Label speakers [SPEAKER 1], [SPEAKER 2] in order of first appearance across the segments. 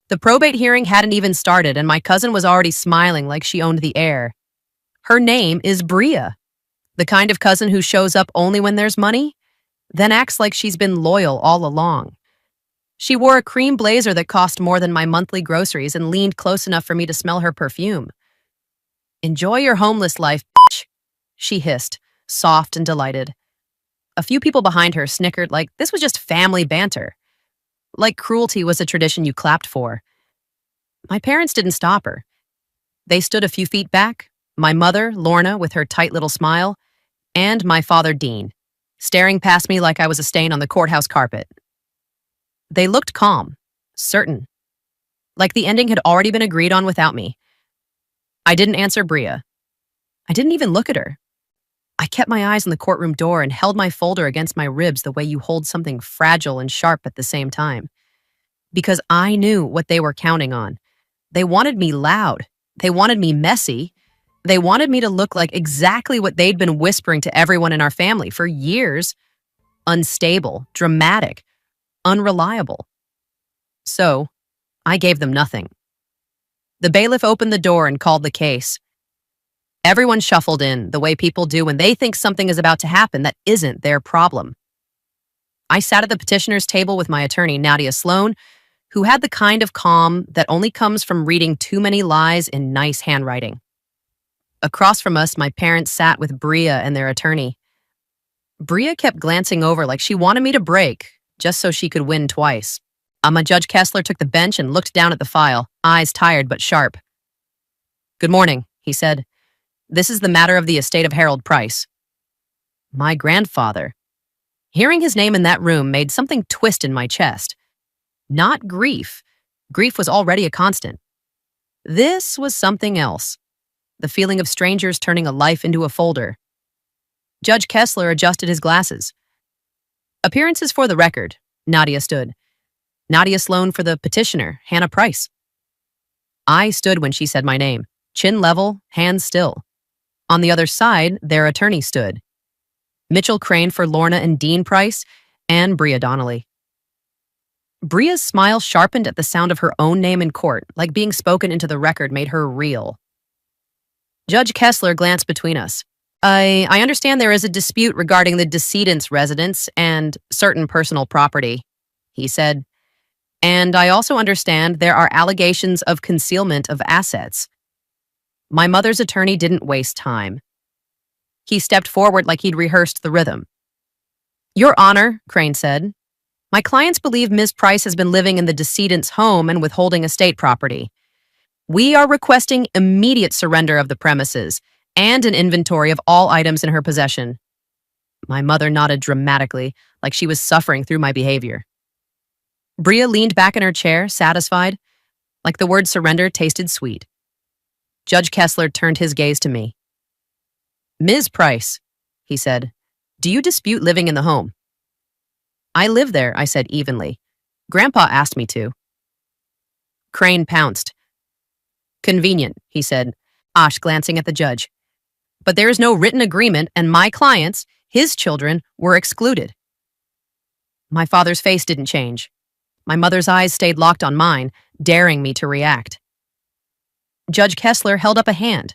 [SPEAKER 1] The probate hearing hadn't even started, and my cousin was already smiling like she owned the air. Her name is Bria, the kind of cousin who shows up only when there's money, then acts like she's been loyal all along. She wore a cream blazer that cost more than my monthly groceries and leaned close enough for me to smell her perfume. "Enjoy your homeless life, bitch," she hissed, soft and delighted. A few people behind her snickered like this was just family banter. Like cruelty was a tradition you clapped for. My parents didn't stop her. They stood a few feet back, my mother, Lorna, with her tight little smile, and my father, Dean, staring past me like I was a stain on the courthouse carpet. They looked calm, certain, like the ending had already been agreed on without me. I didn't answer Bria. I didn't even look at her. I kept my eyes on the courtroom door and held my folder against my ribs the way you hold something fragile and sharp at the same time. Because I knew what they were counting on. They wanted me loud. They wanted me messy. They wanted me to look like exactly what they'd been whispering to everyone in our family for years. Unstable, dramatic, unreliable. So, I gave them nothing. The bailiff opened the door and called the case. Everyone shuffled in, the way people do when they think something is about to happen that isn't their problem. I sat at the petitioner's table with my attorney, Nadia Sloan, who had the kind of calm that only comes from reading too many lies in nice handwriting. Across from us, my parents sat with Bria and their attorney. Bria kept glancing over like she wanted me to break, just so she could win twice. Judge Kessler took the bench and looked down at the file, eyes tired but sharp. "Good morning," he said. "This is the matter of the estate of Harold Price." My grandfather. Hearing his name in that room made something twist in my chest. Not grief. Grief was already a constant. This was something else. The feeling of strangers turning a life into a folder. Judge Kessler adjusted his glasses. "Appearances for the record," Nadia stood. Nadia Sloan for the petitioner, Hannah Price. I stood when she said my name, chin level, hands still. On the other side, their attorney stood. Mitchell Crane for Lorna and Dean Price, and Bria Donnelly. Bria's smile sharpened at the sound of her own name in court, like being spoken into the record made her real. Judge Kessler glanced between us. I understand there is a dispute regarding the decedent's residence and certain personal property," he said. "And I also understand there are allegations of concealment of assets." My mother's attorney didn't waste time. He stepped forward like he'd rehearsed the rhythm. "Your Honor," Crane said, "my clients believe Ms. Price has been living in the decedent's home and withholding estate property. We are requesting immediate surrender of the premises and an inventory of all items in her possession." My mother nodded dramatically, like she was suffering through my behavior. Bria leaned back in her chair, satisfied, like the word surrender tasted sweet. Judge Kessler turned his gaze to me. "Ms. Price," he said, "do you dispute living in the home?" "I live there," I said evenly. "Grandpa asked me to." Crane pounced. "Convenient," he said, glancing at the judge. "But there is no written agreement, and my clients, his children, were excluded." My father's face didn't change. My mother's eyes stayed locked on mine, daring me to react. Judge Kessler held up a hand.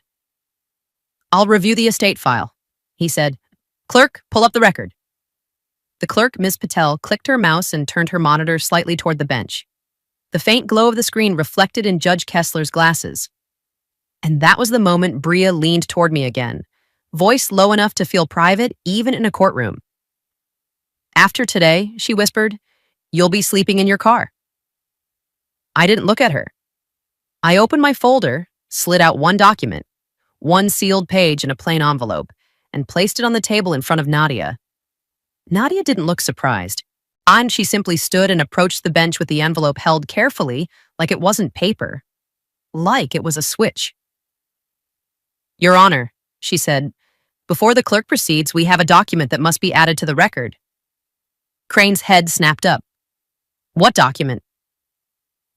[SPEAKER 1] "I'll review the estate file," he said. "Clerk, pull up the record." The clerk, Ms. Patel, clicked her mouse and turned her monitor slightly toward the bench. The faint glow of the screen reflected in Judge Kessler's glasses. And that was the moment Bria leaned toward me again, voice low enough to feel private even in a courtroom. "After today," she whispered, "you'll be sleeping in your car." I didn't look at her. I opened my folder, slid out one document, one sealed page in a plain envelope, and placed it on the table in front of Nadia. Nadia didn't look surprised. She simply stood and approached the bench with the envelope held carefully, like it wasn't paper, like it was a switch. "Your Honor," she said, "before the clerk proceeds, we have a document that must be added to the record." Crane's head snapped up. "What document?"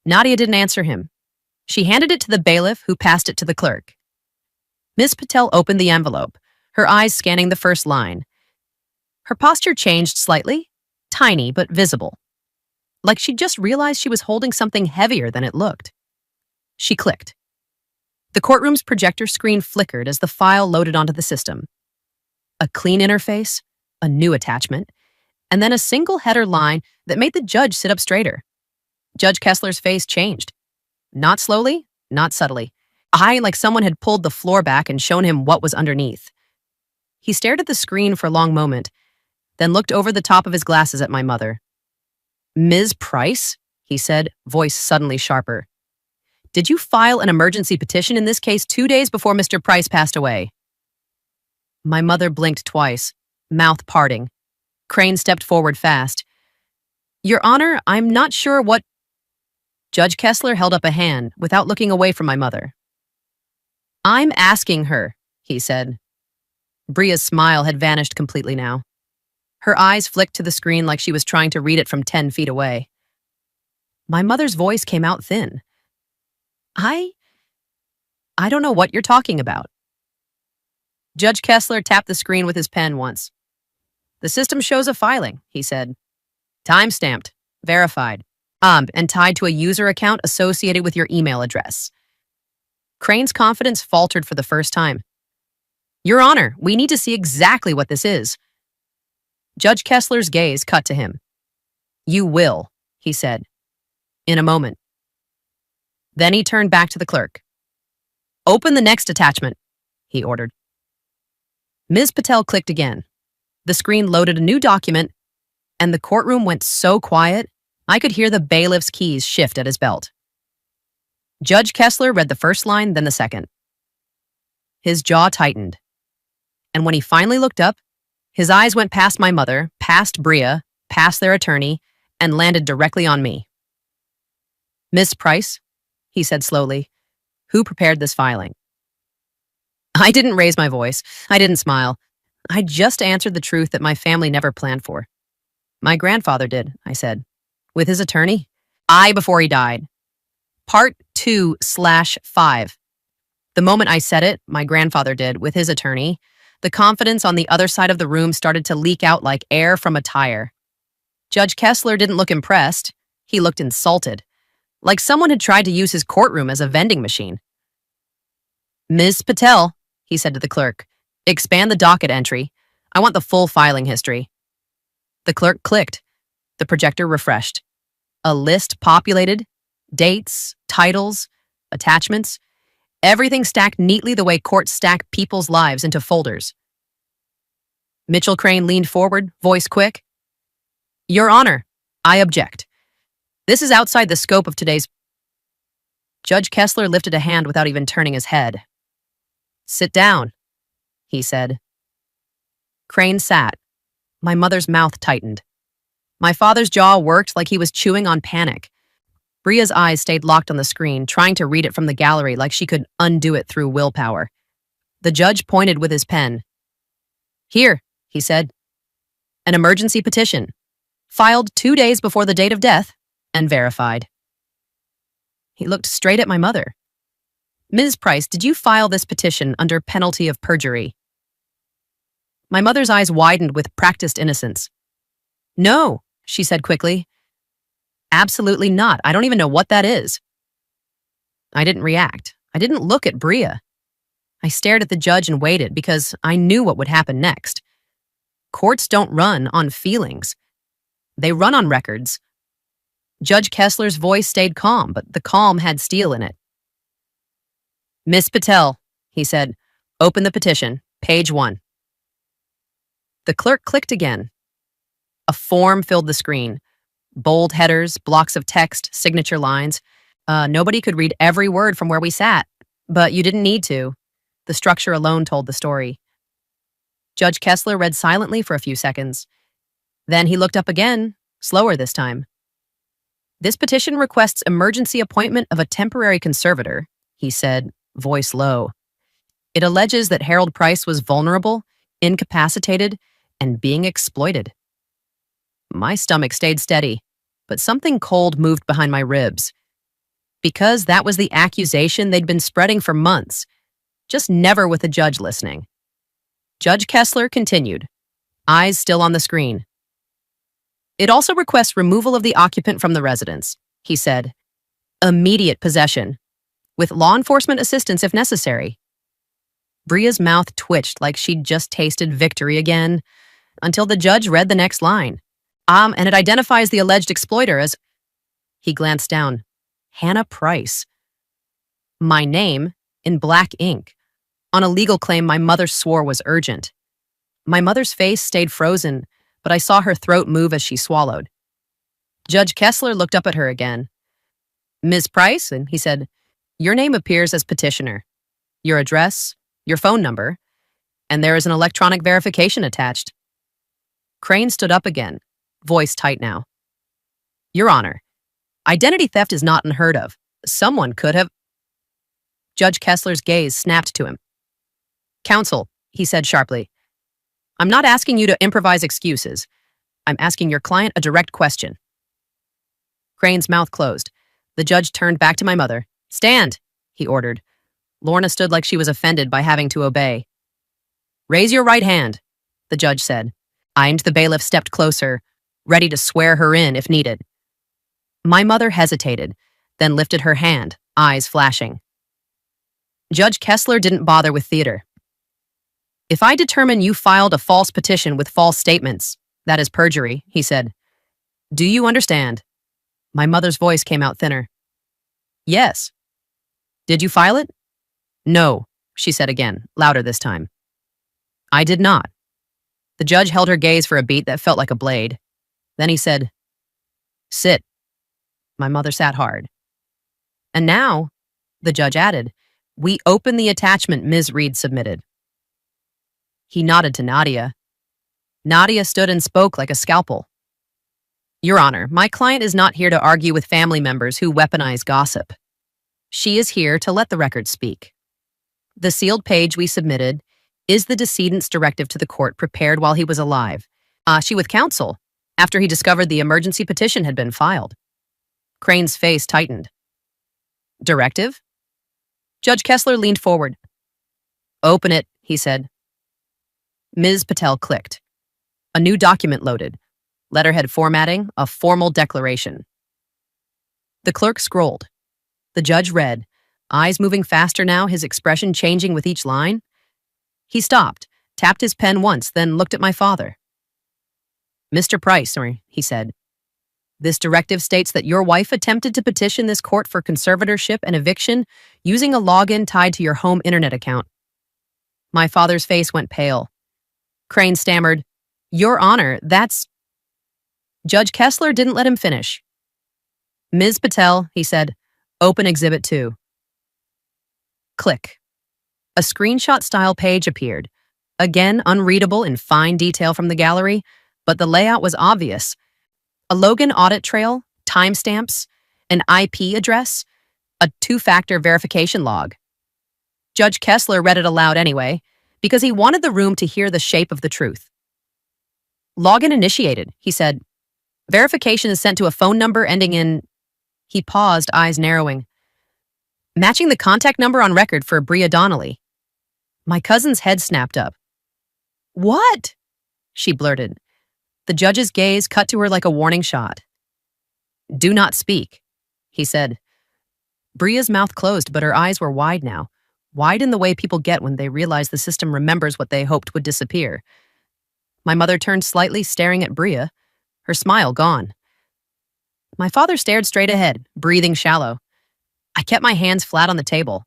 [SPEAKER 1] Nadia didn't answer him. She handed it to the bailiff, who passed it to the clerk. Ms. Patel opened the envelope, her eyes scanning the first line. Her posture changed slightly, tiny but visible. like she'd just realized she was holding something heavier than it looked. She clicked. The courtroom's projector screen flickered as the file loaded onto the system. A clean interface, a new attachment, and then a single header line that made the judge sit up straighter. Judge Kessler's face changed. Not slowly, not subtly. Like someone had pulled the floor back and shown him what was underneath. He stared at the screen for a long moment, then looked over the top of his glasses at my mother. "Ms. Price?" he said, voice suddenly sharper. "Did you file an emergency petition in this case 2 days before Mr. Price passed away?" My mother blinked twice, mouth parting. Crane stepped forward fast. "Your Honor, I'm not sure what—" Judge Kessler held up a hand without looking away from my mother. "I'm asking her," he said. Bria's smile had vanished completely now. Her eyes flicked to the screen like she was trying to read it from 10 feet away. My mother's voice came out thin. I don't know what you're talking about." Judge Kessler tapped the screen with his pen once. "The system shows a filing," he said. "Time-stamped, verified, and tied to a user account associated with your email address." Crane's confidence faltered for the first time. "Your Honor, we need to see exactly what this is." Judge Kessler's gaze cut to him. "You will," he said. "In a moment." Then he turned back to the clerk. "Open the next attachment," he ordered. Ms. Patel clicked again. The screen loaded a new document, and the courtroom went so quiet, I could hear the bailiff's keys shift at his belt. Judge Kessler read the first line, then the second. His jaw tightened. And when he finally looked up, his eyes went past my mother, past Bria, past their attorney, and landed directly on me. "Miss Price," he said slowly, "who prepared this filing?" I didn't raise my voice. I didn't smile. I just answered the truth that my family never planned for. "My grandfather did," I said. "With his attorney? Before he died." Part 2/5. The moment I said it, my grandfather did, with his attorney, the confidence on the other side of the room started to leak out like air from a tire. Judge Kessler didn't look impressed. He looked insulted, like someone had tried to use his courtroom as a vending machine. "Ms. Patel," he said to the clerk, "expand the docket entry. I want the full filing history." The clerk clicked. The projector refreshed. A list populated, dates, titles, attachments, everything stacked neatly the way courts stack people's lives into folders. Mitchell Crane leaned forward, voice quick. "Your Honor, I object. This is outside the scope of today's—" Judge Kessler lifted a hand without even turning his head. "Sit down," he said. Crane sat. My mother's mouth tightened. My father's jaw worked like he was chewing on panic. Bria's eyes stayed locked on the screen, trying to read it from the gallery like she could undo it through willpower. The judge pointed with his pen. "Here," he said. "An emergency petition, filed 2 days before the date of death, and verified." He looked straight at my mother. "Ms. Price, did you file this petition under penalty of perjury?" My mother's eyes widened with practiced innocence. "No," she said quickly. "Absolutely not. I don't even know what that is." I didn't react. I didn't look at Bria. I stared at the judge and waited because I knew what would happen next. Courts don't run on feelings. They run on records. Judge Kessler's voice stayed calm, but the calm had steel in it. "Miss Patel," he said, "open the petition, page 1. The clerk clicked again. A form filled the screen. Bold headers, blocks of text, signature lines. Nobody could read every word from where we sat, but you didn't need to. The structure alone told the story. Judge Kessler read silently for a few seconds. Then he looked up again, slower this time. "This petition requests emergency appointment of a temporary conservator," he said, voice low. "It alleges that Harold Price was vulnerable, incapacitated, and being exploited." My stomach stayed steady, but something cold moved behind my ribs. Because that was the accusation they'd been spreading for months, just never with a judge listening. Judge Kessler continued, eyes still on the screen. It also requests removal of the occupant from the residence, he said. Immediate possession, with law enforcement assistance if necessary. Bria's mouth twitched like she'd just tasted victory again, until the judge read the next line. And it identifies the alleged exploiter as... He glanced down. Hannah Price. My name, in black ink, on a legal claim my mother swore was urgent. My mother's face stayed frozen, but I saw her throat move as she swallowed. Judge Kessler looked up at her again. Ms. Price, and he said, your name appears as petitioner. Your address, your phone number, and there is an electronic verification attached. Crane stood up again, voice tight now. Your Honor, identity theft is not unheard of. Someone could have... Judge Kessler's gaze snapped to him. Counsel, he said sharply, I'm not asking you to improvise excuses. I'm asking your client a direct question. Crane's mouth closed. The judge turned back to my mother. Stand, he ordered. Lorna stood like she was offended by having to obey. Raise your right hand, the judge said. And the bailiff stepped closer, ready to swear her in if needed. My mother hesitated, then lifted her hand, eyes flashing. Judge Kessler didn't bother with theater. If I determine you filed a false petition with false statements, that is perjury, he said. Do you understand? My mother's voice came out thinner. Yes. Did you file it? No, she said again, louder this time. I did not. The judge held her gaze for a beat that felt like a blade. Then he said, sit. My mother sat hard. And now, the judge added, we open the attachment Ms. Reed submitted. He nodded to Nadia. Nadia stood and spoke like a scalpel. Your Honor, my client is not here to argue with family members who weaponize gossip. She is here to let the record speak. The sealed page we submitted is the decedent's directive to the court prepared while he was alive. She with counsel, after he discovered the emergency petition had been filed. Crane's face tightened. Directive? Judge Kessler leaned forward. Open it, he said. Ms. Patel clicked. A new document loaded. Letterhead formatting, a formal declaration. The clerk scrolled. The judge read, eyes moving faster now, his expression changing with each line. He stopped, tapped his pen once, then looked at my father. Mr. Price, he said, this directive states that your wife attempted to petition this court for conservatorship and eviction using a login tied to your home internet account. My father's face went pale. Crane stammered, Your Honor, that's... Judge Kessler didn't let him finish. Ms. Patel, he said, open Exhibit 2. Click. A screenshot-style page appeared, again unreadable in fine detail from the gallery, but the layout was obvious. A Logan audit trail, timestamps, an IP address, a two-factor verification log. Judge Kessler read it aloud anyway, because he wanted the room to hear the shape of the truth. Login initiated, he said. Verification is sent to a phone number ending in... He paused, eyes narrowing. Matching the contact number on record for Bria Donnelly. My cousin's head snapped up. What? She blurted. The judge's gaze cut to her like a warning shot. Do not speak, he said. Bria's mouth closed, but her eyes were wide now. Wide in the way people get when they realize the system remembers what they hoped would disappear. My mother turned slightly, staring at Bria, her smile gone. My father stared straight ahead, breathing shallow. I kept my hands flat on the table.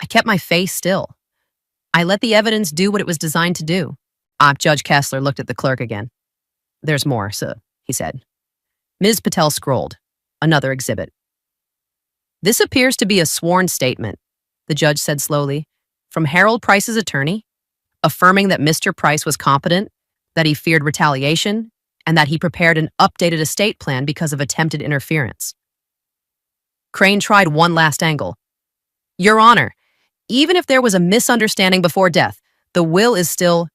[SPEAKER 1] I kept my face still. I let the evidence do what it was designed to do. Judge Kessler looked at the clerk again. There's more, sir, he said. Ms. Patel scrolled. Another exhibit. This appears to be a sworn statement, the judge said slowly, from Harold Price's attorney, affirming that Mr. Price was competent, that he feared retaliation, and that he prepared an updated estate plan because of attempted interference. Crane tried one last angle. Your Honor, even if there was a misunderstanding before death, the will is still...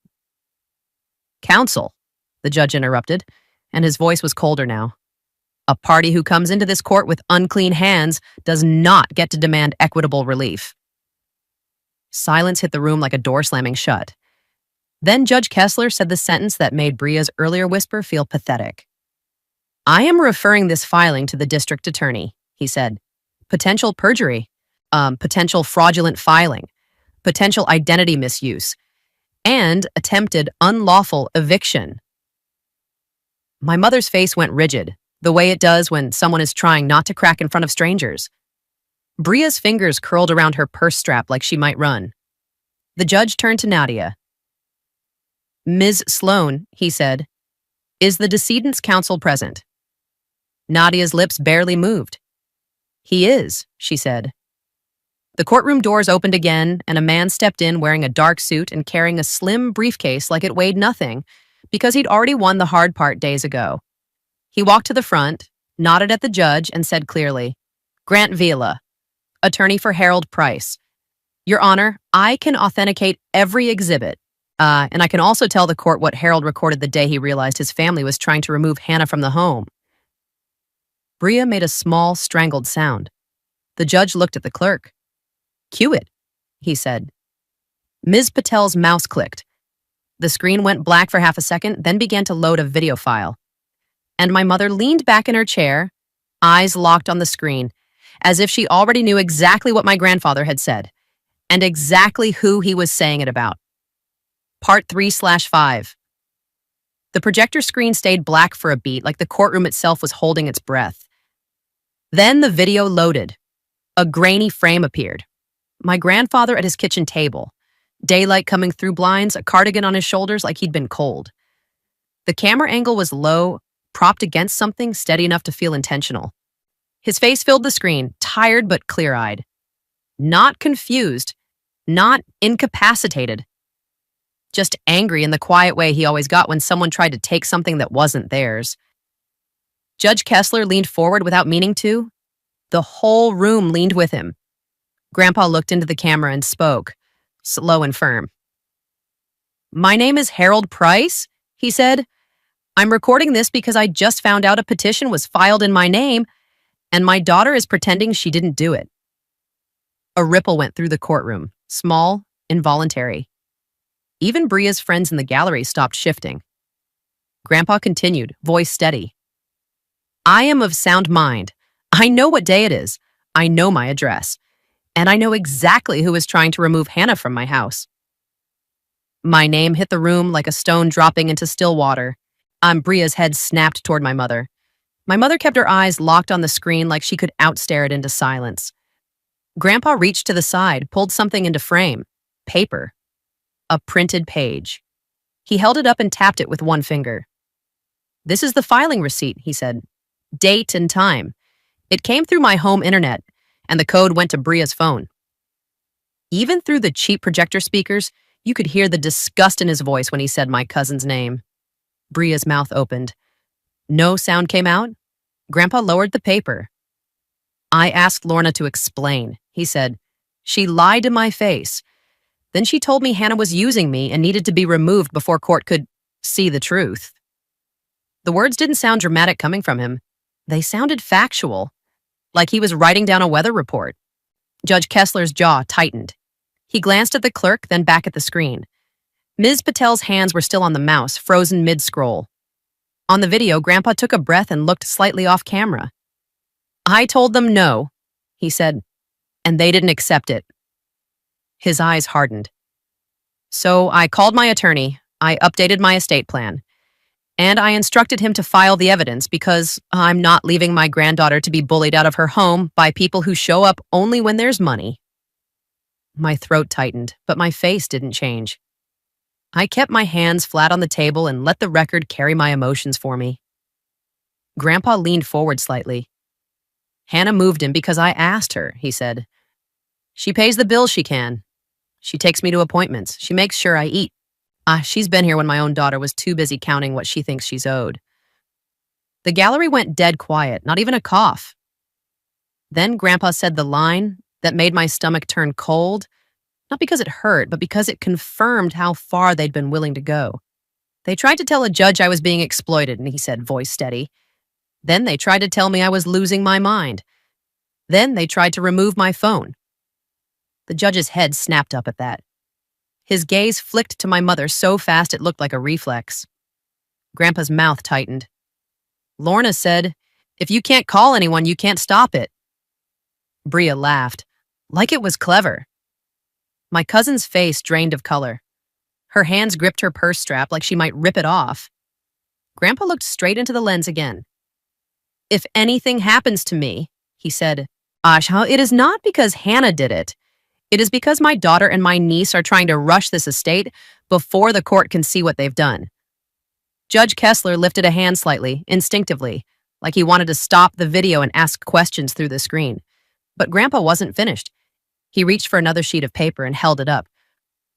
[SPEAKER 1] Counsel, the judge interrupted, and his voice was colder now. A party who comes into this court with unclean hands does not get to demand equitable relief. Silence hit the room like a door slamming shut. Then Judge Kessler said the sentence that made Bria's earlier whisper feel pathetic. I am referring this filing to the district attorney, he said. Potential perjury, potential fraudulent filing, potential identity misuse, and attempted unlawful eviction. My mother's face went rigid, the way it does when someone is trying not to crack in front of strangers. Bria's fingers curled around her purse strap like she might run. The judge turned to Nadia. Ms. Sloan, he said, is the decedent's counsel present? Nadia's lips barely moved. He is, she said. The courtroom doors opened again, and a man stepped in wearing a dark suit and carrying a slim briefcase like it weighed nothing, because he'd already won the hard part days ago. He walked to the front, nodded at the judge, and said clearly, Grant Vila, attorney for Harold Price. Your Honor, I can authenticate every exhibit, and I can also tell the court what Harold recorded the day he realized his family was trying to remove Hannah from the home. Bria made a small, strangled sound. The judge looked at the clerk. Cue it, he said. Ms. Patel's mouse clicked. The screen went black for half a second, then began to load a video file. And my mother leaned back in her chair, eyes locked on the screen, as if she already knew exactly what my grandfather had said, and exactly who he was saying it about. Part 3/5. The projector screen stayed black for a beat, like the courtroom itself was holding its breath. Then the video loaded. A grainy frame appeared. My grandfather at his kitchen table. Daylight coming through blinds, a cardigan on his shoulders like he'd been cold. The camera angle was low, propped against something steady enough to feel intentional. His face filled the screen, tired but clear-eyed. Not confused, not incapacitated. Just angry in the quiet way he always got when someone tried to take something that wasn't theirs. Judge Kessler leaned forward without meaning to. The whole room leaned with him. Grandpa looked into the camera and spoke, slow and firm. My name is Harold Price, he said. I'm recording this because I just found out a petition was filed in my name, and my daughter is pretending she didn't do it. A ripple went through the courtroom, small, involuntary. Even Bria's friends in the gallery stopped shifting. Grandpa continued, voice steady. I am of sound mind. I know what day it is. I know my address. And I know exactly who is trying to remove Hannah from my house. My name hit the room like a stone dropping into still water. Bria's head snapped toward my mother. My mother kept her eyes locked on the screen like she could outstare it into silence. Grandpa reached to the side, pulled something into frame. Paper. A printed page. He held it up and tapped it with one finger. This is the filing receipt, he said. Date and time. It came through my home internet, and the code went to Bria's phone. Even through the cheap projector speakers, you could hear the disgust in his voice when he said my cousin's name. Bria's mouth opened. No sound came out. Grandpa lowered the paper. I asked Lorna to explain, he said. She lied to my face. Then she told me Hannah was using me and needed to be removed before court could see the truth. The words didn't sound dramatic coming from him. They sounded factual, like he was writing down a weather report. Judge Kessler's jaw tightened. He glanced at the clerk, then back at the screen. Ms. Patel's hands were still on the mouse, frozen mid-scroll. On the video, Grandpa took a breath and looked slightly off camera. I told them no, he said, and they didn't accept it. His eyes hardened. So I called my attorney, I updated my estate plan, and I instructed him to file the evidence because I'm not leaving my granddaughter to be bullied out of her home by people who show up only when there's money. My throat tightened, but my face didn't change. I kept my hands flat on the table and let the record carry my emotions for me. Grandpa leaned forward slightly. Hannah moved him because I asked her, he said. She pays the bills she can. She takes me to appointments. She makes sure I eat. She's been here when my own daughter was too busy counting what she thinks she's owed. The gallery went dead quiet, not even a cough. Then Grandpa said the line that made my stomach turn cold, not because it hurt, but because it confirmed how far they'd been willing to go. They tried to tell a judge I was being exploited, and he said, voice steady. Then they tried to tell me I was losing my mind. Then they tried to remove my phone. The judge's head snapped up at that. His gaze flicked to my mother so fast it looked like a reflex. Grandpa's mouth tightened. Lorna said, "If you can't call anyone, you can't stop it." Bria laughed, like it was clever. My cousin's face drained of color. Her hands gripped her purse strap like she might rip it off. Grandpa looked straight into the lens again. "If anything happens to me," he said, "Asha, it is not because Hannah did it. It is because my daughter and my niece are trying to rush this estate before the court can see what they've done." Judge Kessler lifted a hand slightly, instinctively, like he wanted to stop the video and ask questions through the screen. But Grandpa wasn't finished. He reached for another sheet of paper and held it up,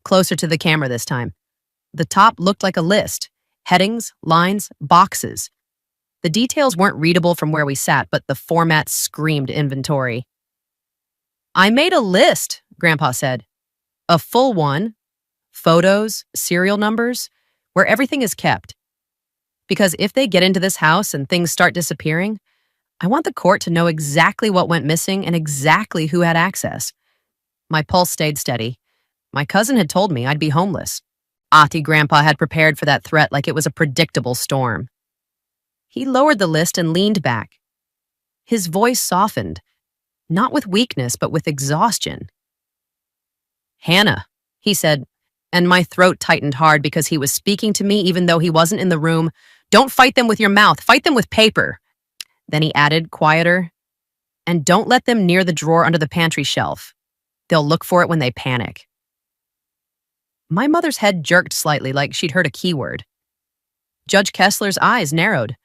[SPEAKER 1] closer to the camera this time. The top looked like a list: headings, lines, boxes. The details weren't readable from where we sat, but the format screamed inventory. "I made a list," Grandpa said. "A full one. Photos, serial numbers, where everything is kept. Because if they get into this house and things start disappearing, I want the court to know exactly what went missing and exactly who had access." My pulse stayed steady. My cousin had told me I'd be homeless. Auntie Grandpa had prepared for that threat like it was a predictable storm. He lowered the list and leaned back. His voice softened, not with weakness, but with exhaustion. "Hannah," he said, and my throat tightened hard because he was speaking to me even though he wasn't in the room. "Don't fight them with your mouth, fight them with paper." Then he added, quieter, "And don't let them near the drawer under the pantry shelf. They'll look for it when they panic." My mother's head jerked slightly like she'd heard a keyword. Judge Kessler's eyes narrowed.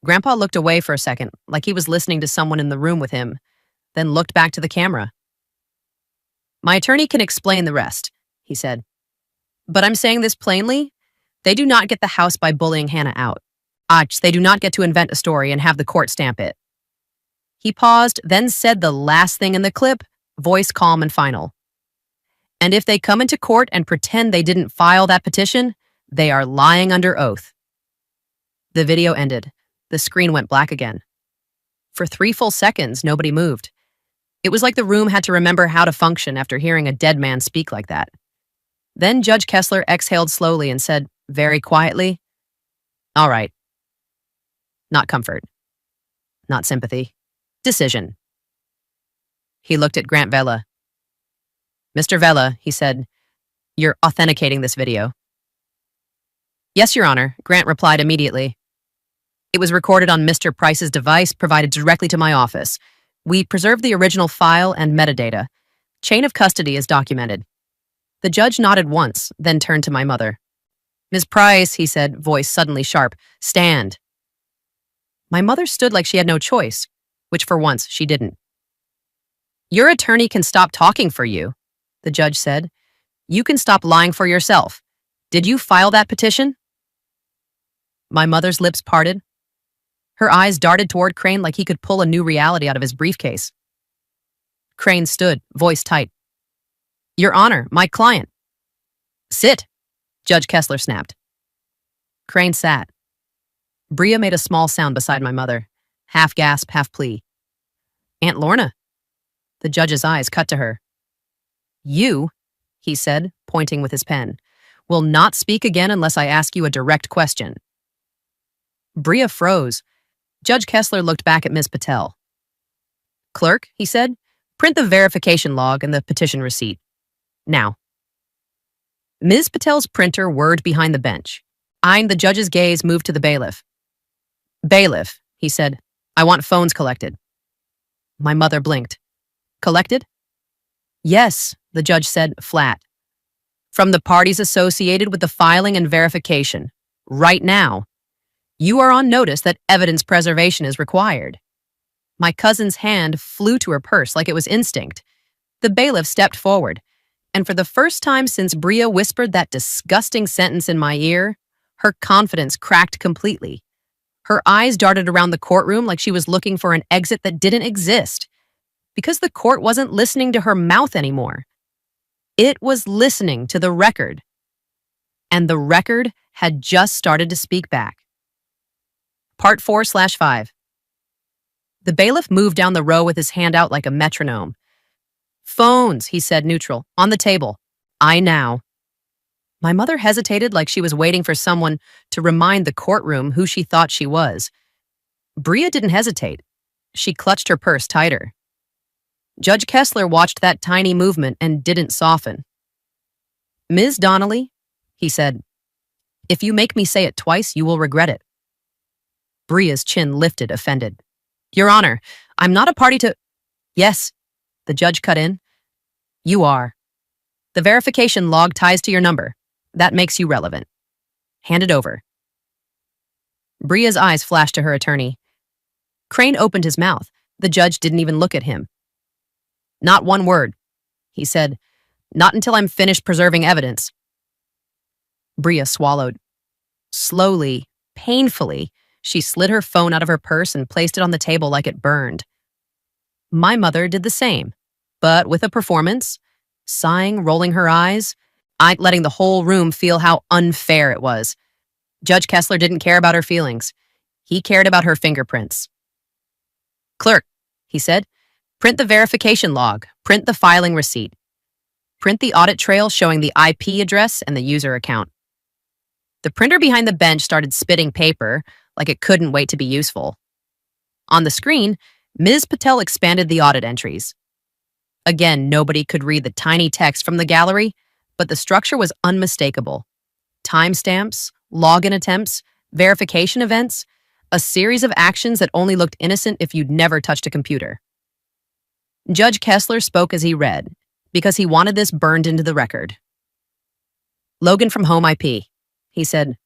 [SPEAKER 1] Grandpa looked away for a second, like he was listening to someone in the room with him, then looked back to the camera. "My attorney can explain the rest," he said. "But I'm saying this plainly. They do not get the house by bullying Hannah out. They do not get to invent a story and have the court stamp it." He paused, then said the last thing in the clip, voice calm and final. "And if they come into court and pretend they didn't file that petition, they are lying under oath." The video ended. The screen went black again. For 3 full seconds, nobody moved. It was like the room had to remember how to function after hearing a dead man speak like that. Then Judge Kessler exhaled slowly and said, very quietly, "All right. Not comfort. Not sympathy. Decision." He looked at Grant Vela. "Mr. Vela," he said, "you're authenticating this video." "Yes, Your Honor," Grant replied immediately. "It was recorded on Mr. Price's device provided directly to my office. We preserved the original file and metadata. Chain of custody is documented." The judge nodded once, then turned to my mother. "Ms. Price," he said, voice suddenly sharp, "stand." My mother stood like she had no choice, which for once she didn't. "Your attorney can stop talking for you," the judge said. "You can stop lying for yourself. Did you file that petition?" My mother's lips parted. Her eyes darted toward Crane like he could pull a new reality out of his briefcase. Crane stood, voice tight. "Your Honor, my client." "Sit," Judge Kessler snapped. Crane sat. Bria made a small sound beside my mother, half gasp, half plea. "Aunt Lorna." The judge's eyes cut to her. "You," he said, pointing with his pen, "will not speak again unless I ask you a direct question." Bria froze. Judge Kessler looked back at Ms. Patel. "Clerk," he said, "print the verification log and the petition receipt. Now." Ms. Patel's printer whirred behind the bench. Eyeing the judge's gaze moved to the bailiff. "Bailiff," he said, "I want phones collected." My mother blinked. "Collected?" "Yes," the judge said, flat. "From the parties associated with the filing and verification. Right now. You are on notice that evidence preservation is required." My cousin's hand flew to her purse like it was instinct. The bailiff stepped forward, and for the first time since Bria whispered that disgusting sentence in my ear, her confidence cracked completely. Her eyes darted around the courtroom like she was looking for an exit that didn't exist, because the court wasn't listening to her mouth anymore. It was listening to the record. And the record had just started to speak back. Part 4/5. The bailiff moved down the row with his hand out like a metronome. "Phones," he said, neutral, "on the table. I now." My mother hesitated like she was waiting for someone to remind the courtroom who she thought she was. Bria didn't hesitate. She clutched her purse tighter. Judge Kessler watched that tiny movement and didn't soften. "Ms. Donnelly," he said, "if you make me say it twice, you will regret it." Bria's chin lifted, offended. "Your Honor, I'm not a party to—" "Yes," the judge cut in. "You are. The verification log ties to your number. That makes you relevant. Hand it over." Bria's eyes flashed to her attorney. Crane opened his mouth. The judge didn't even look at him. "Not one word," he said. "Not until I'm finished preserving evidence." Bria swallowed. Slowly, painfully, she slid her phone out of her purse and placed it on the table like it burned. My mother did the same, but with a performance, sighing, rolling her eyes, letting the whole room feel how unfair it was. Judge Kessler didn't care about her feelings. He cared about her fingerprints. "Clerk," he said, "print the verification log, print the filing receipt, print the audit trail showing the IP address and the user account." The printer behind the bench started spitting paper like it couldn't wait to be useful. On the screen, Ms. Patel expanded the audit entries. Again, nobody could read the tiny text from the gallery, but the structure was unmistakable. Timestamps, login attempts, verification events, a series of actions that only looked innocent if you'd never touched a computer. Judge Kessler spoke as he read, because he wanted this burned into the record. "Logan from Home IP," he said.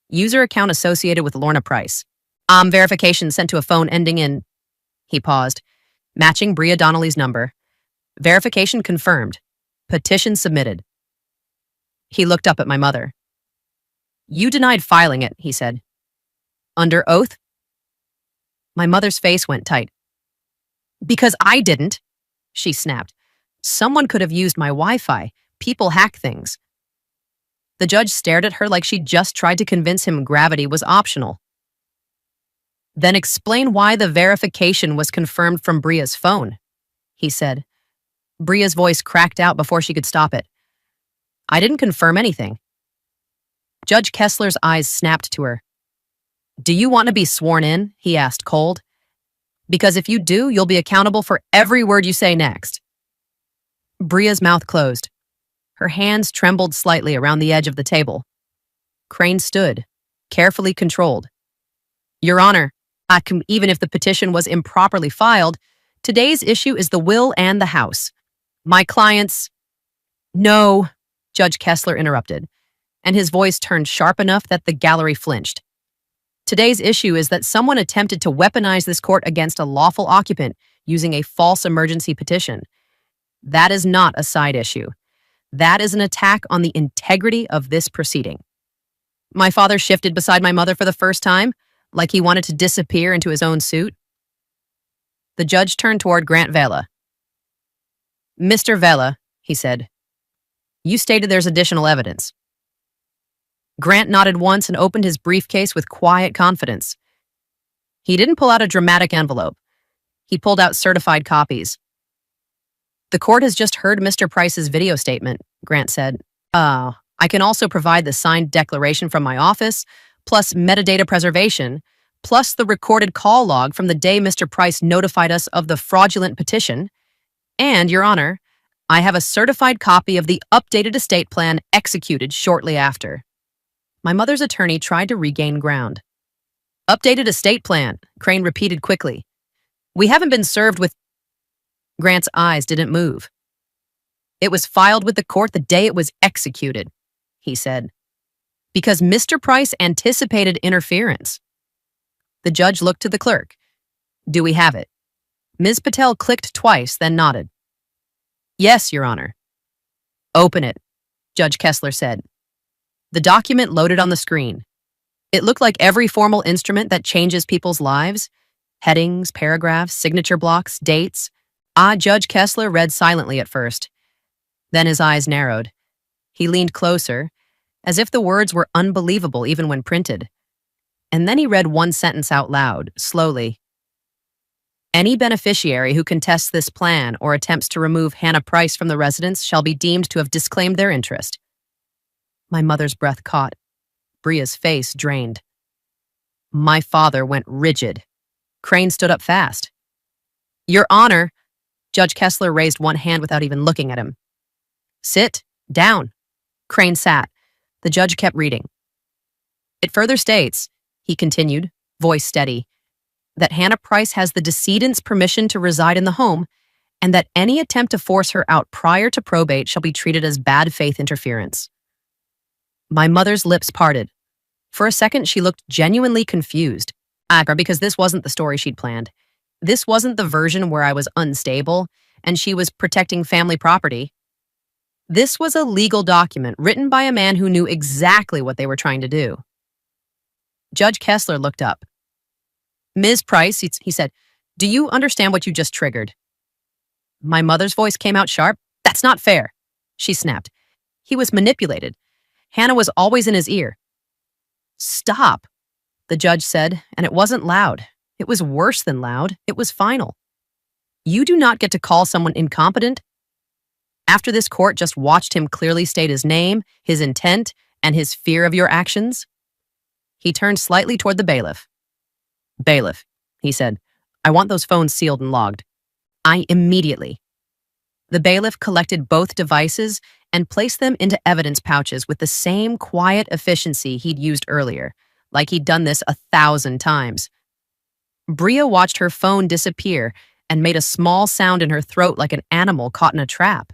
[SPEAKER 1] "User account associated with Lorna Price. Verification sent to a phone ending in—" He paused, matching Bria Donnelly's number. "Verification confirmed. Petition submitted." He looked up at my mother. "You denied filing it," he said. "Under oath?" My mother's face went tight. "Because I didn't," she snapped. "Someone could have used my Wi-Fi. People hack things." The judge stared at her like she'd just tried to convince him gravity was optional. "Then explain why the verification was confirmed from Bria's phone," he said. Bria's voice cracked out before she could stop it. "I didn't confirm anything." Judge Kessler's eyes snapped to her. "Do you want to be sworn in?" he asked, cold. "Because if you do, you'll be accountable for every word you say next." Bria's mouth closed. Her hands trembled slightly around the edge of the table. Crane stood, carefully controlled. "Your Honor, even if the petition was improperly filed, today's issue is the will and the house. My clients—" "No," Judge Kessler interrupted, and his voice turned sharp enough that the gallery flinched. "Today's issue is that someone attempted to weaponize this court against a lawful occupant using a false emergency petition. That is not a side issue. That is an attack on the integrity of this proceeding." My father shifted beside my mother for the first time, like he wanted to disappear into his own suit. The judge turned toward Grant Vela. "Mr. Vela," he said, "you stated there's additional evidence." Grant nodded once and opened his briefcase with quiet confidence. He didn't pull out a dramatic envelope. He pulled out certified copies. "The court has just heard Mr. Price's video statement," Grant said. I can also provide the signed declaration from my office, plus metadata preservation, plus the recorded call log from the day Mr. Price notified us of the fraudulent petition. And, Your Honor, I have a certified copy of the updated estate plan executed shortly after." My mother's attorney tried to regain ground. "Updated estate plan," Crane repeated quickly. "We haven't been served with—" Grant's eyes didn't move. "It was filed with the court the day it was executed," he said, "because Mr. Price anticipated interference." The judge looked to the clerk. "Do we have it?" Ms. Patel clicked twice, then nodded. "Yes, Your Honor." "Open it," Judge Kessler said. The document loaded on the screen. It looked like every formal instrument that changes people's lives. Headings, paragraphs, signature blocks, dates. Judge Kessler read silently at first. Then his eyes narrowed. He leaned closer, as if the words were unbelievable even when printed. And then he read one sentence out loud, slowly. "Any beneficiary who contests this plan or attempts to remove Hannah Price from the residence shall be deemed to have disclaimed their interest." My mother's breath caught. Bria's face drained. My father went rigid. Crane stood up fast. Your Honor, Judge Kessler raised one hand without even looking at him. Sit down. Crane sat. The judge kept reading. It further states, he continued, voice steady, that Hannah Price has the decedent's permission to reside in the home and that any attempt to force her out prior to probate shall be treated as bad faith interference. My mother's lips parted. For a second, she looked genuinely confused, because this wasn't the story she'd planned. This wasn't the version where I was unstable and she was protecting family property. This was a legal document written by a man who knew exactly what they were trying to do. Judge Kessler looked up. Ms. Price, he said, do you understand what you just triggered? My mother's voice came out sharp. That's not fair, she snapped. He was manipulated. Hannah was always in his ear. Stop, the judge said, and it wasn't loud. It was worse than loud. It was final. You do not get to call someone incompetent. After this court just watched him clearly state his name, his intent, and his fear of your actions. He turned slightly toward the bailiff. Bailiff, he said, I want those phones sealed and logged. Immediately. The bailiff collected both devices and placed them into evidence pouches with the same quiet efficiency he'd used earlier, like he'd done this 1,000 times. Bria watched her phone disappear and made a small sound in her throat like an animal caught in a trap.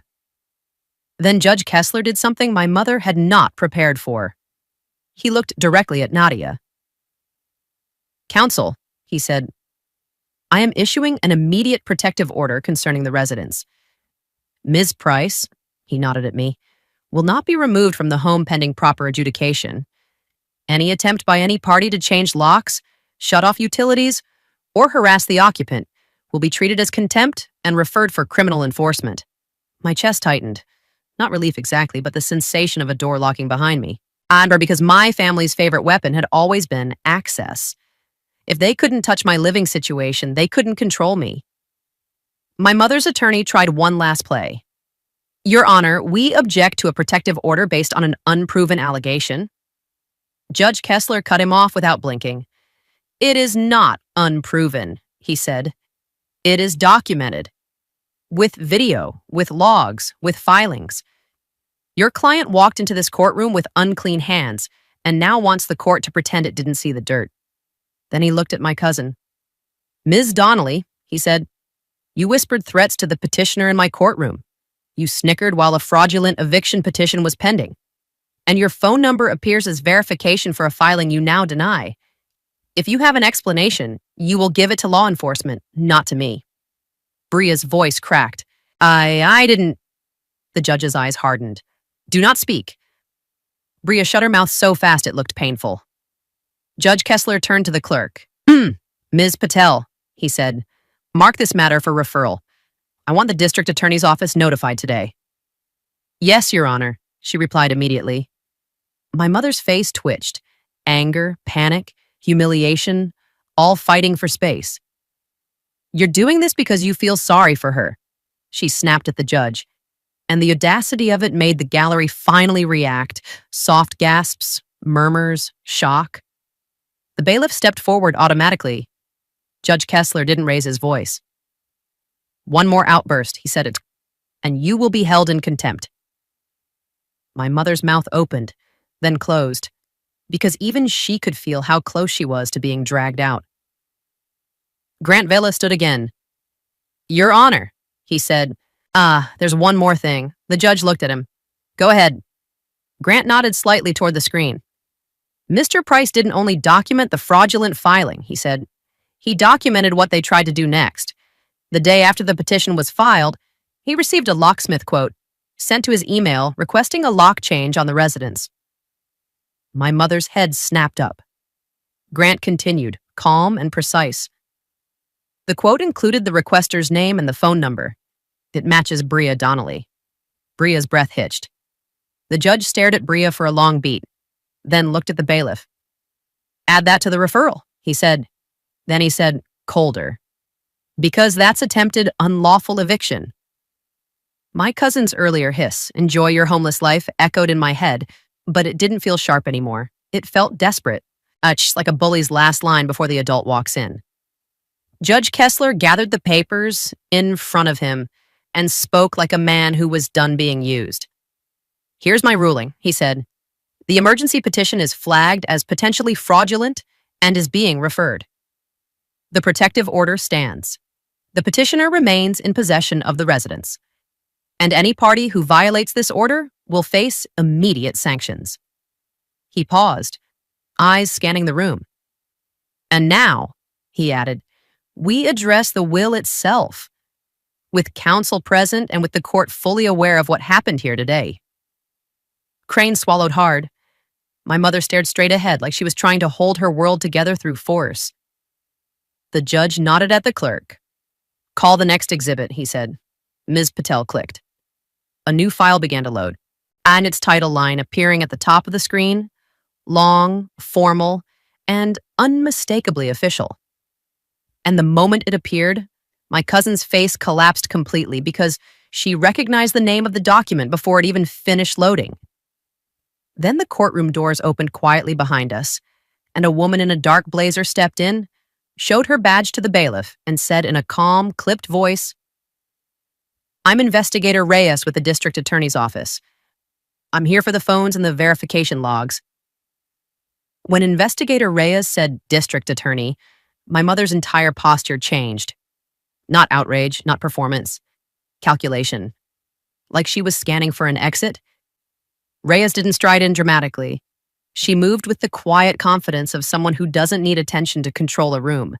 [SPEAKER 1] Then Judge Kessler did something my mother had not prepared for. He looked directly at Nadia. Counsel, he said, I am issuing an immediate protective order concerning the residence. Ms. Price, he nodded at me, will not be removed from the home pending proper adjudication. Any attempt by any party to change locks, shut off utilities, or harass the occupant will be treated as contempt and referred for criminal enforcement. My chest tightened. Not relief exactly, but the sensation of a door locking behind me. Because my family's favorite weapon had always been access. If they couldn't touch my living situation, they couldn't control me. My mother's attorney tried one last play. Your Honor, we object to a protective order based on an unproven allegation. Judge Kessler cut him off without blinking. It is not unproven, he said. It is documented. With video, with logs, with filings. Your client walked into this courtroom with unclean hands and now wants the court to pretend it didn't see the dirt. Then he looked at my cousin. Ms. Donnelly, he said, you whispered threats to the petitioner in my courtroom. You snickered while a fraudulent eviction petition was pending. And your phone number appears as verification for a filing you now deny. If you have an explanation, you will give it to law enforcement, not to me. Bria's voice cracked. I didn't. The judge's eyes hardened. Do not speak. Bria shut her mouth so fast it looked painful. Judge Kessler turned to the clerk. Ms. Patel, he said, mark this matter for referral. I want the district attorney's office notified today. Yes, Your Honor, she replied immediately. My mother's face twitched. Anger, panic, humiliation, all fighting for space. You're doing this because you feel sorry for her, she snapped at the judge, and the audacity of it made the gallery finally react. Soft gasps, murmurs, shock. The bailiff stepped forward automatically. Judge Kessler didn't raise his voice. One more outburst, he said, and you will be held in contempt. My mother's mouth opened, then closed, because even she could feel how close she was to being dragged out. Grant Vela stood again. Your Honor, he said. There's one more thing. The judge looked at him. Go ahead. Grant nodded slightly toward the screen. Mr. Price didn't only document the fraudulent filing, he said. He documented what they tried to do next. The day after the petition was filed, he received a locksmith quote sent to his email requesting a lock change on the residence. My mother's head snapped up. Grant continued, calm and precise. The quote included the requester's name and the phone number. It matches Bria Donnelly. Bria's breath hitched. The judge stared at Bria for a long beat, then looked at the bailiff. Add that to the referral, he said. Then he said, colder. Because that's attempted unlawful eviction. My cousin's earlier hiss, enjoy your homeless life, echoed in my head, but it didn't feel sharp anymore. It felt desperate, just like a bully's last line before the adult walks in. Judge Kessler gathered the papers in front of him and spoke like a man who was done being used. "Here's my ruling," he said. "The emergency petition is flagged as potentially fraudulent and is being referred. The protective order stands. The petitioner remains in possession of the residence, and any party who violates this order will face immediate sanctions." He paused, eyes scanning the room. "And now," he added, "we address the will itself, with counsel present and with the court fully aware of what happened here today." Crane swallowed hard. My mother stared straight ahead like she was trying to hold her world together through force. The judge nodded at the clerk. "Call the next exhibit," he said. Ms. Patel clicked. A new file began to load, and its title line appearing at the top of the screen, long, formal, and unmistakably official. And the moment it appeared, my cousin's face collapsed completely because she recognized the name of the document before it even finished loading. Then the courtroom doors opened quietly behind us, and a woman in a dark blazer stepped in, showed her badge to the bailiff, and said in a calm, clipped voice, "I'm Investigator Reyes with the District Attorney's Office. I'm here for the phones and the verification logs." When Investigator Reyes said District Attorney, my mother's entire posture changed. Not outrage, not performance. Calculation. Like she was scanning for an exit. Reyes didn't stride in dramatically. She moved with the quiet confidence of someone who doesn't need attention to control a room.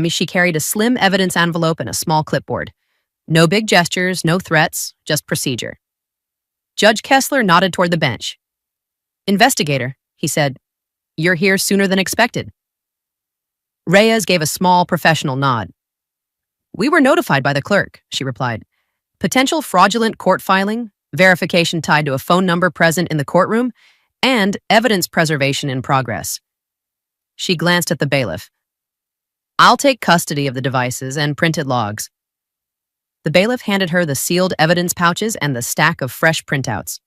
[SPEAKER 1] She carried a slim evidence envelope and a small clipboard. No big gestures, no threats, just procedure. Judge Kessler nodded toward the bench. "Investigator," he said, "you're here sooner than expected." Reyes gave a small professional nod. "We were notified by the clerk," she replied. "Potential fraudulent court filing, verification tied to a phone number present in the courtroom, and evidence preservation in progress." She glanced at the bailiff. "I'll take custody of the devices and printed logs." The bailiff handed her the sealed evidence pouches and the stack of fresh printouts.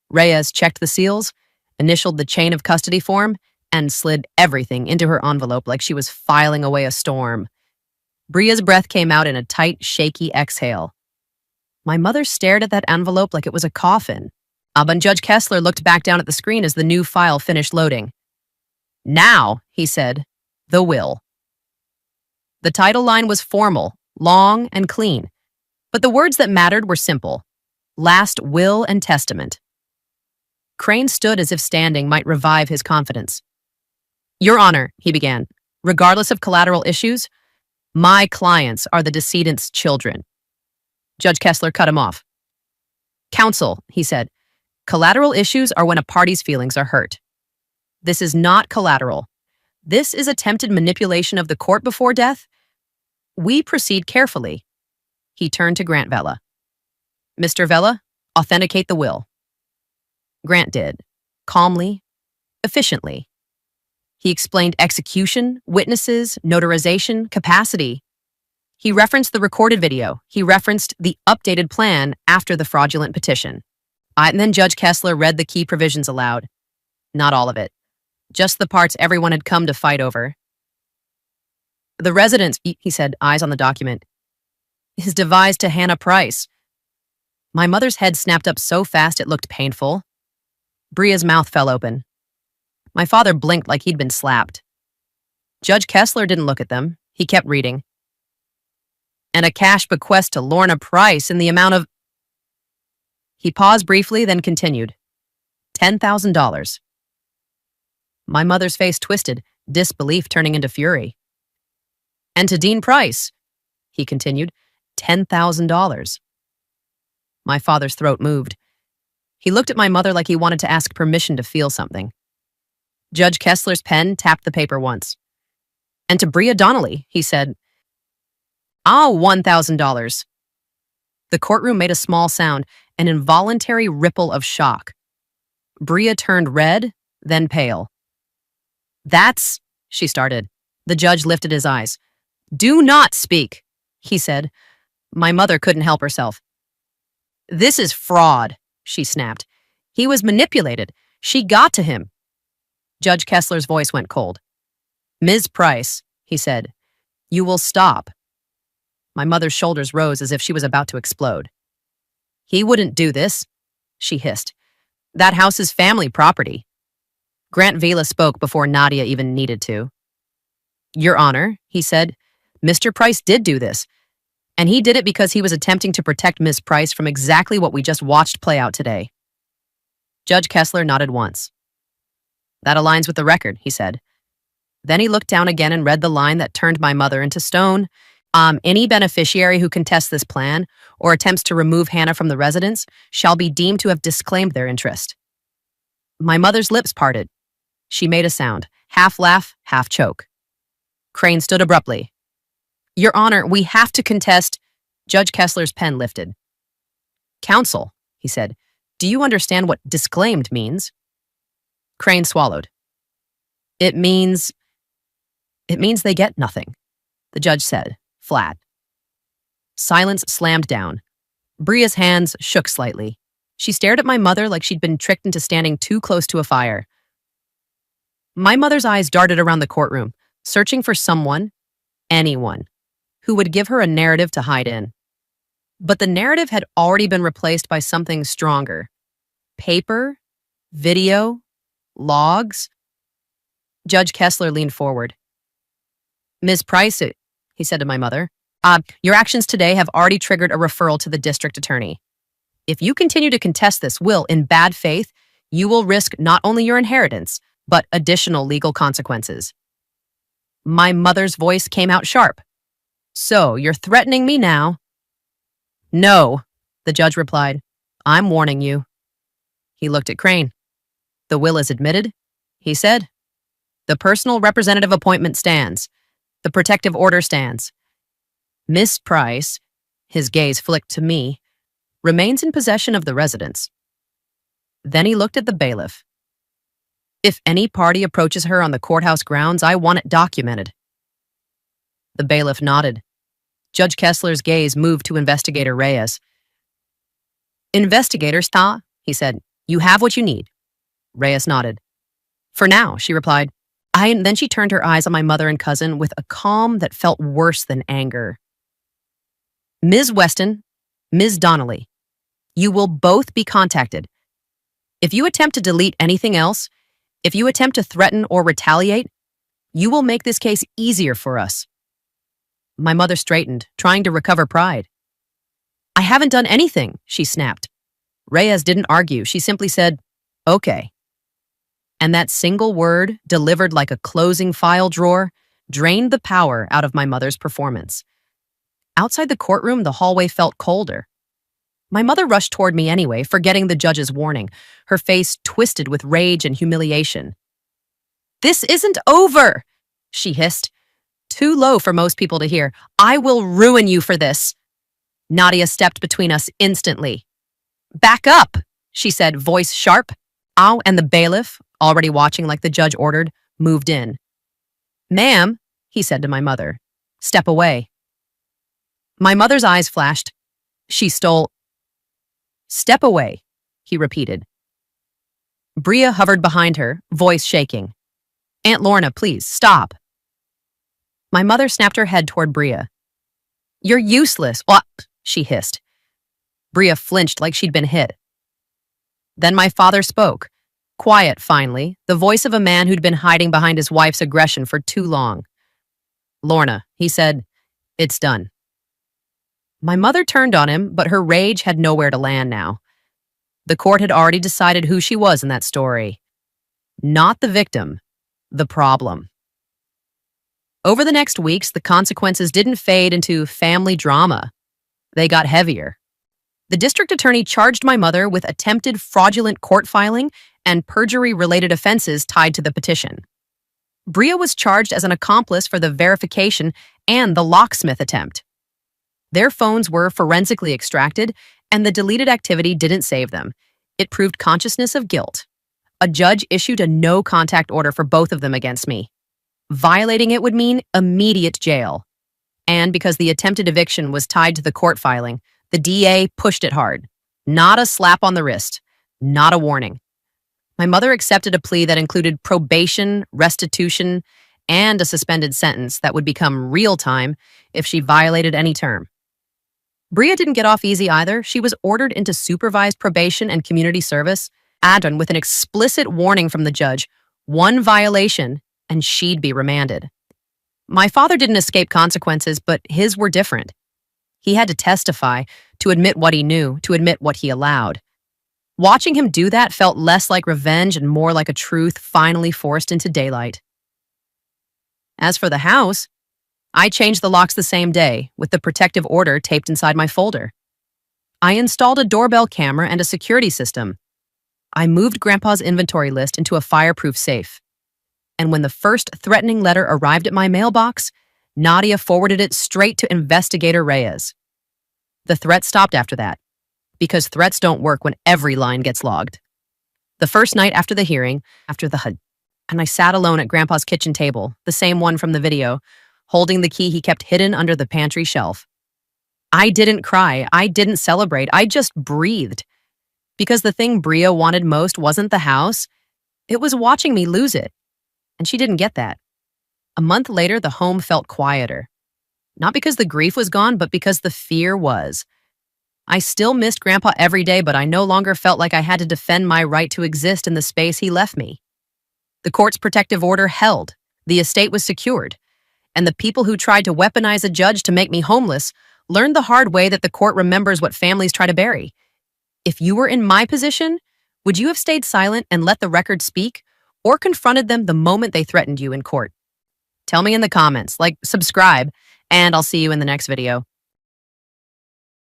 [SPEAKER 1] Reyes checked the seals, initialed the chain of custody form, and slid everything into her envelope like she was filing away a storm. Bria's breath came out in a tight, shaky exhale. My mother stared at that envelope like it was a coffin. And Judge Kessler looked back down at the screen as the new file finished loading. "Now," he said, "the will." The title line was formal, long, and clean, but the words that mattered were simple: Last Will and Testament. Crane stood as if standing might revive his confidence. "Your Honor," he began, "regardless of collateral issues, my clients are the decedent's children." Judge Kessler cut him off. "Counsel," he said, "collateral issues are when a party's feelings are hurt. This is not collateral. This is attempted manipulation of the court before death. We proceed carefully." He turned to Grant Vela. "Mr. Vela, authenticate the will." Grant did, calmly, efficiently. He explained execution, witnesses, notarization, capacity. He referenced the recorded video. He referenced the updated plan after the fraudulent petition. And then Judge Kessler read the key provisions aloud. Not all of it. Just the parts everyone had come to fight over. "The residence," he said, eyes on the document, "is devised to Hannah Price." My mother's head snapped up so fast it looked painful. Bria's mouth fell open. My father blinked like he'd been slapped. Judge Kessler didn't look at them. He kept reading. "And a cash bequest to Lorna Price in the amount of..." He paused briefly, then continued. $10,000. My mother's face twisted, disbelief turning into fury. "And to Dean Price," he continued, $10,000. My father's throat moved. He looked at my mother like he wanted to ask permission to feel something. Judge Kessler's pen tapped the paper once. "And to Bria Donnelly," he said, $1,000. The courtroom made a small sound, an involuntary ripple of shock. Bria turned red, then pale. "That's..." she started. The judge lifted his eyes. "Do not speak," he said. My mother couldn't help herself. "This is fraud," she snapped. "He was manipulated. She got to him." Judge Kessler's voice went cold. "Ms. Price," he said, You will stop. My mother's shoulders rose as if she was about to explode. He wouldn't do this, she hissed. That house is family property. Grant Vila spoke before Nadia even needed to. Your Honor, he said, Mr. Price did do this, and he did it because he was attempting to protect Miss Price from exactly what we just watched play out today. Judge Kessler nodded once. That aligns with the record, he said. Then he looked down again and read the line that turned my mother into stone. Any beneficiary who contests this plan or attempts to remove Hannah from the residence shall be deemed to have disclaimed their interest. My mother's lips parted. She made a sound, half laugh, half choke. Crane stood abruptly. Your Honor, we have to contest. Judge Kessler's pen lifted. Counsel, he said, do you understand what disclaimed means? Crane swallowed. It means they get nothing, the judge said, flat. Silence slammed down. Bria's hands shook slightly. She stared at my mother like she'd been tricked into standing too close to a fire. My mother's eyes darted around the courtroom, searching for someone, anyone, who would give her a narrative to hide in. But the narrative had already been replaced by something stronger. Paper, video, logs. Judge Kessler leaned forward. Ms. Price, he said to my mother, your actions today have already triggered a referral to the district attorney. If you continue to contest this will in bad faith, you will risk not only your inheritance, but additional legal consequences. My mother's voice came out sharp. So, you're threatening me now? No, the judge replied. I'm warning you. He looked at Crane. The will is admitted, he said. The personal representative appointment stands. The protective order stands. Miss Price, his gaze flicked to me, remains in possession of the residence. Then he looked at the bailiff. If any party approaches her on the courthouse grounds, I want it documented. The bailiff nodded. Judge Kessler's gaze moved to Investigator Reyes. Investigator Sta, he said, you have what you need. Reyes nodded. For now, she replied. Then she turned her eyes on my mother and cousin with a calm that felt worse than anger. Ms. Weston, Ms. Donnelly, you will both be contacted. If you attempt to delete anything else, if you attempt to threaten or retaliate, you will make this case easier for us. My mother straightened, trying to recover pride. I haven't done anything, she snapped. Reyes didn't argue. She simply said, okay. And that single word, delivered like a closing file drawer, drained the power out of my mother's performance. Outside the courtroom, the hallway felt colder. My mother rushed toward me anyway, forgetting the judge's warning, her face twisted with rage and humiliation. This isn't over, she hissed. Too low for most people to hear. I will ruin you for this. Nadia stepped between us instantly. Back up, she said, voice sharp. Ow, and the bailiff, already watching like the judge ordered, moved in. Ma'am, he said to my mother, step away. My mother's eyes flashed. She stole. Step away, he repeated. Bria hovered behind her, voice shaking. Aunt Lorna, please, stop. My mother snapped her head toward Bria. You're useless, what? She hissed. Bria flinched like she'd been hit. Then my father spoke. Quiet, finally, the voice of a man who'd been hiding behind his wife's aggression for too long. Lorna, he said, it's done. My mother turned on him, but her rage had nowhere to land now. The court had already decided who she was in that story. Not the victim, the problem. Over the next weeks, the consequences didn't fade into family drama. They got heavier. The district attorney charged my mother with attempted fraudulent court filing and perjury-related offenses tied to the petition. Bria was charged as an accomplice for the verification and the locksmith attempt. Their phones were forensically extracted, and the deleted activity didn't save them. It proved consciousness of guilt. A judge issued a no-contact order for both of them against me. Violating it would mean immediate jail. And because the attempted eviction was tied to the court filing, the DA pushed it hard. Not a slap on the wrist. Not a warning. My mother accepted a plea that included probation, restitution, and a suspended sentence that would become real time if she violated any term. Bria didn't get off easy either. She was ordered into supervised probation and community service, add-on with an explicit warning from the judge, one violation, and she'd be remanded. My father didn't escape consequences, but his were different. He had to testify, to admit what he knew, to admit what he allowed. Watching him do that felt less like revenge and more like a truth finally forced into daylight. As for the house, I changed the locks the same day, with the protective order taped inside my folder. I installed a doorbell camera and a security system. I moved Grandpa's inventory list into a fireproof safe. And when the first threatening letter arrived at my mailbox, Nadia forwarded it straight to Investigator Reyes. The threat stopped after that, because threats don't work when every line gets logged. The first night after the hearing, and I sat alone at Grandpa's kitchen table, the same one from the video, holding the key he kept hidden under the pantry shelf. I didn't cry. I didn't celebrate. I just breathed. Because the thing Bria wanted most wasn't the house. It was watching me lose it. And she didn't get that. A month later, the home felt quieter. Not because the grief was gone, but because the fear was. I still missed Grandpa every day, but I no longer felt like I had to defend my right to exist in the space he left me. The court's protective order held. The estate was secured. And the people who tried to weaponize a judge to make me homeless learned the hard way that the court remembers what families try to bury. If you were in my position, would you have stayed silent and let the record speak, or confronted them the moment they threatened you in court? Tell me in the comments, subscribe, and I'll see you in the next video.